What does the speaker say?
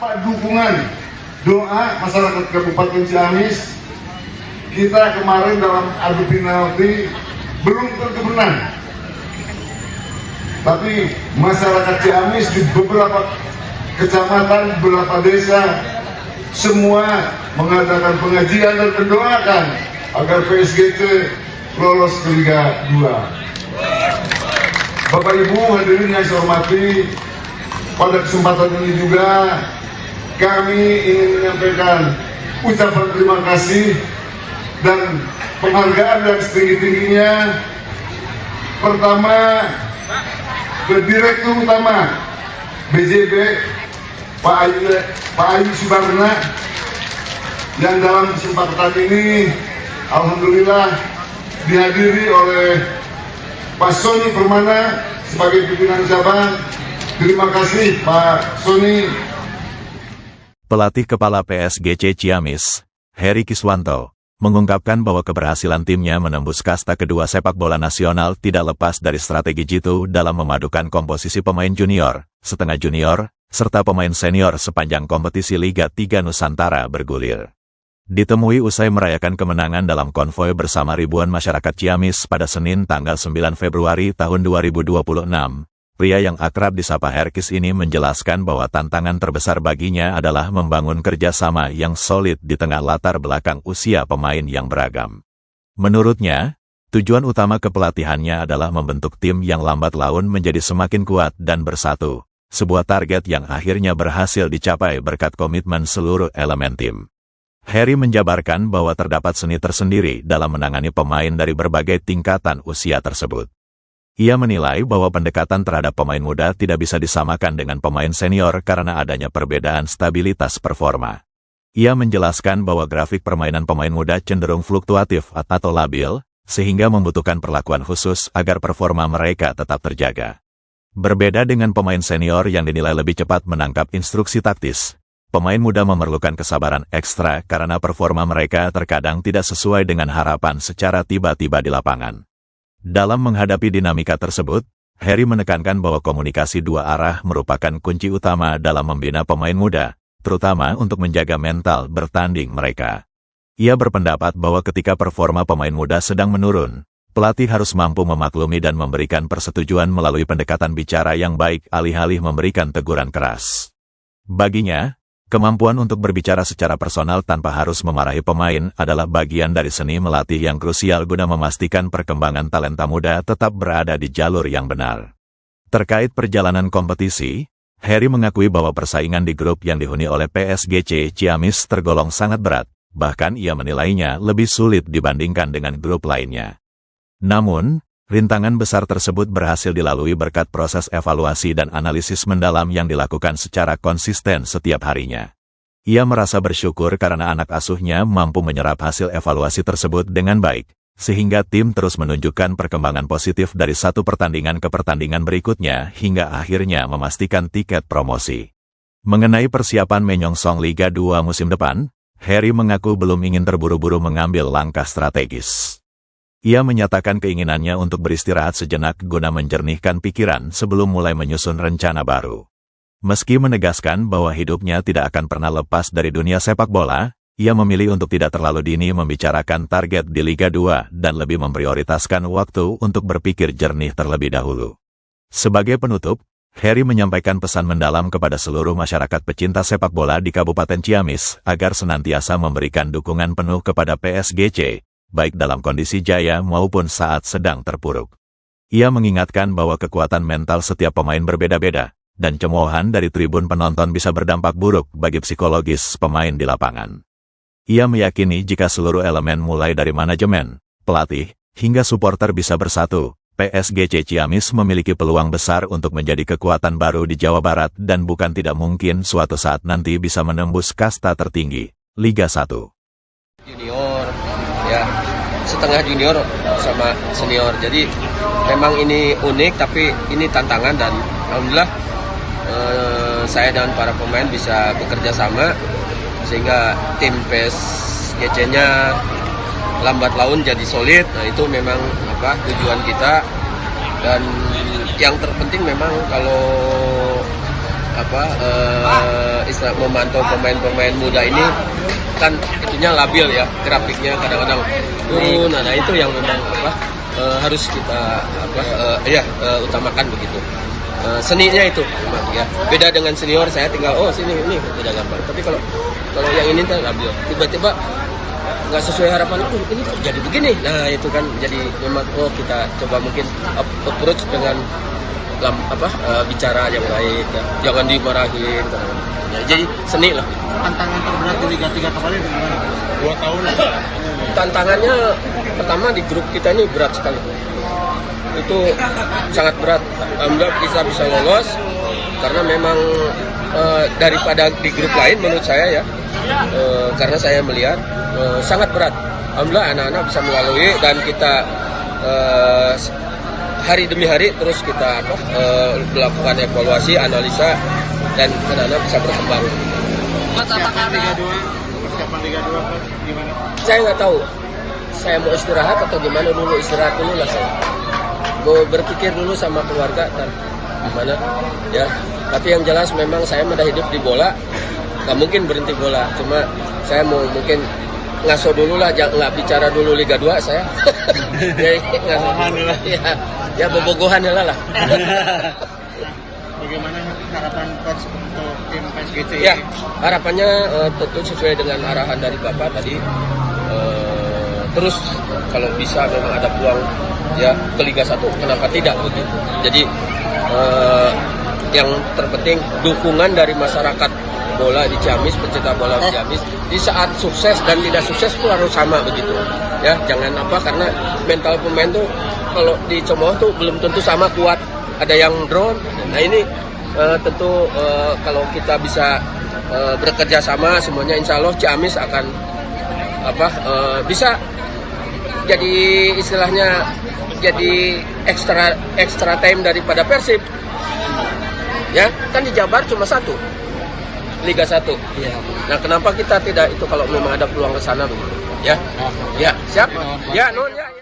tanpa dukungan doa masyarakat Kabupaten Ciamis, kita kemarin dalam adu penalti belum tentu menang. Tapi masyarakat Ciamis di beberapa kecamatan, beberapa desa, semua mengadakan pengajian dan mendoakan agar PSGC lolos ke Liga 2. Bapak Ibu hadirin yang saya hormati, pada kesempatan ini juga kami ingin menyampaikan ucapan terima kasih dan penghargaan yang setinggi-tingginya. Pertama, ke Direktur Utama BJB Pak Ayu Subarna, yang dalam kesempatan ini alhamdulillah dihadiri oleh Pak Sony Permana sebagai pimpinan cabang. Terima kasih Pak Sony. Pelatih Kepala PSGC Ciamis, Heri Kiswanto, mengungkapkan bahwa keberhasilan timnya menembus kasta kedua sepak bola nasional tidak lepas dari strategi jitu dalam memadukan komposisi pemain junior, setengah junior, serta pemain senior sepanjang kompetisi Liga 3 Nusantara bergulir. Ditemui usai merayakan kemenangan dalam konvoi bersama ribuan masyarakat Ciamis pada Senin tanggal 9 Februari tahun 2026, pria yang akrab disapa Herkis ini menjelaskan bahwa tantangan terbesar baginya adalah membangun kerjasama yang solid di tengah latar belakang usia pemain yang beragam. Menurutnya, tujuan utama kepelatihannya adalah membentuk tim yang lambat laun menjadi semakin kuat dan bersatu, sebuah target yang akhirnya berhasil dicapai berkat komitmen seluruh elemen tim. Heri menjabarkan bahwa terdapat seni tersendiri dalam menangani pemain dari berbagai tingkatan usia tersebut. Ia menilai bahwa pendekatan terhadap pemain muda tidak bisa disamakan dengan pemain senior karena adanya perbedaan stabilitas performa. Ia menjelaskan bahwa grafik permainan pemain muda cenderung fluktuatif atau labil, sehingga membutuhkan perlakuan khusus agar performa mereka tetap terjaga. Berbeda dengan pemain senior yang dinilai lebih cepat menangkap instruksi taktis, pemain muda memerlukan kesabaran ekstra karena performa mereka terkadang tidak sesuai dengan harapan secara tiba-tiba di lapangan. Dalam menghadapi dinamika tersebut, Heri menekankan bahwa komunikasi dua arah merupakan kunci utama dalam membina pemain muda, terutama untuk menjaga mental bertanding mereka. Ia berpendapat bahwa ketika performa pemain muda sedang menurun, pelatih harus mampu memaklumi dan memberikan persetujuan melalui pendekatan bicara yang baik alih-alih memberikan teguran keras. Baginya, kemampuan untuk berbicara secara personal tanpa harus memarahi pemain adalah bagian dari seni melatih yang krusial guna memastikan perkembangan talenta muda tetap berada di jalur yang benar. Terkait perjalanan kompetisi, Heri mengakui bahwa persaingan di grup yang dihuni oleh PSGC Ciamis tergolong sangat berat, bahkan ia menilainya lebih sulit dibandingkan dengan grup lainnya. Namun, rintangan besar tersebut berhasil dilalui berkat proses evaluasi dan analisis mendalam yang dilakukan secara konsisten setiap harinya. Ia merasa bersyukur karena anak asuhnya mampu menyerap hasil evaluasi tersebut dengan baik, sehingga tim terus menunjukkan perkembangan positif dari satu pertandingan ke pertandingan berikutnya hingga akhirnya memastikan tiket promosi. Mengenai persiapan menyongsong Liga 2 musim depan, Heri mengaku belum ingin terburu-buru mengambil langkah strategis. Ia menyatakan keinginannya untuk beristirahat sejenak guna menjernihkan pikiran sebelum mulai menyusun rencana baru. Meski menegaskan bahwa hidupnya tidak akan pernah lepas dari dunia sepak bola, ia memilih untuk tidak terlalu dini membicarakan target di Liga 2 dan lebih memprioritaskan waktu untuk berpikir jernih terlebih dahulu. Sebagai penutup, Heri menyampaikan pesan mendalam kepada seluruh masyarakat pecinta sepak bola di Kabupaten Ciamis agar senantiasa memberikan dukungan penuh kepada PSGC, baik dalam kondisi jaya maupun saat sedang terpuruk. Ia mengingatkan bahwa kekuatan mental setiap pemain berbeda-beda, dan cemoohan dari tribun penonton bisa berdampak buruk bagi psikologis pemain di lapangan. Ia meyakini jika seluruh elemen mulai dari manajemen, pelatih, hingga supporter bisa bersatu, PSGC Ciamis memiliki peluang besar untuk menjadi kekuatan baru di Jawa Barat dan bukan tidak mungkin suatu saat nanti bisa menembus kasta tertinggi, Liga 1. Junior, ya setengah junior sama senior, jadi memang ini unik tapi ini tantangan dan alhamdulillah saya dan para pemain bisa bekerja sama sehingga tim PSGC-nya lambat laun jadi solid. Nah itu memang tujuan kita, dan yang terpenting memang kalau istilah memantau pemain-pemain muda ini kan itunya labil ya, grafiknya kadang-kadang turun. Nah itu yang memang harus kita utamakan begitu. Seninya itu memang ya beda dengan senior. Saya tinggal sini ini udah gampang, tapi kalau yang ini kan labil, tiba-tiba nggak sesuai harapan, ini kok jadi begini. Nah itu kan jadi memang kita coba mungkin approach dengan bicara yang baik ya. Jangan dimarahin ya, jadi seni lah. Tantangan terberat di Liga 3 kemarin gimana? 2 tahun. Tantangannya pertama di grup kita ini berat sekali, itu sangat berat. Alhamdulillah kita bisa lolos karena memang daripada di grup lain menurut saya ya, karena saya melihat sangat berat. Alhamdulillah anak-anak bisa melalui dan kita hari demi hari terus kita melakukan evaluasi, analisa, dan anak-anak bisa berkembang. Persiapan Liga 2 gimana? Saya nggak tahu, saya mau istirahat atau gimana dulu, istirahat dulu lah saya. Mau berpikir dulu sama keluarga dan gimana ya. Tapi yang jelas memang saya udah hidup di bola, nggak mungkin berhenti bola. Cuma saya mau mungkin ngaso dulu lah, nggak bicara dulu Liga 2 saya. Ya bobogohan lah. Bagaimana harapan coach untuk tim PSGC? Ya, harapannya tentu sesuai dengan arahan dari Bapak tadi. Terus kalau bisa memang ada peluang ya ke Liga 1, kenapa tidak begitu. Jadi yang terpenting dukungan dari masyarakat bola di Ciamis, pencinta bola di Ciamis, di saat sukses dan tidak sukses itu harus sama begitu. Ya, jangan karena mental pemain tuh kalau di Comoh tuh belum tentu sama kuat. Ada yang drone. Nah ini tentu kalau kita bisa bekerja sama semuanya, insya Allah Ciamis akan bisa jadi istilahnya jadi extra time daripada Persib. Ya, kan di Jabar cuma 1 Liga 1. Iya. Nah, kenapa kita tidak itu kalau memang ada peluang ke sana begitu? Ya. Ya, siap. Ya, non ya.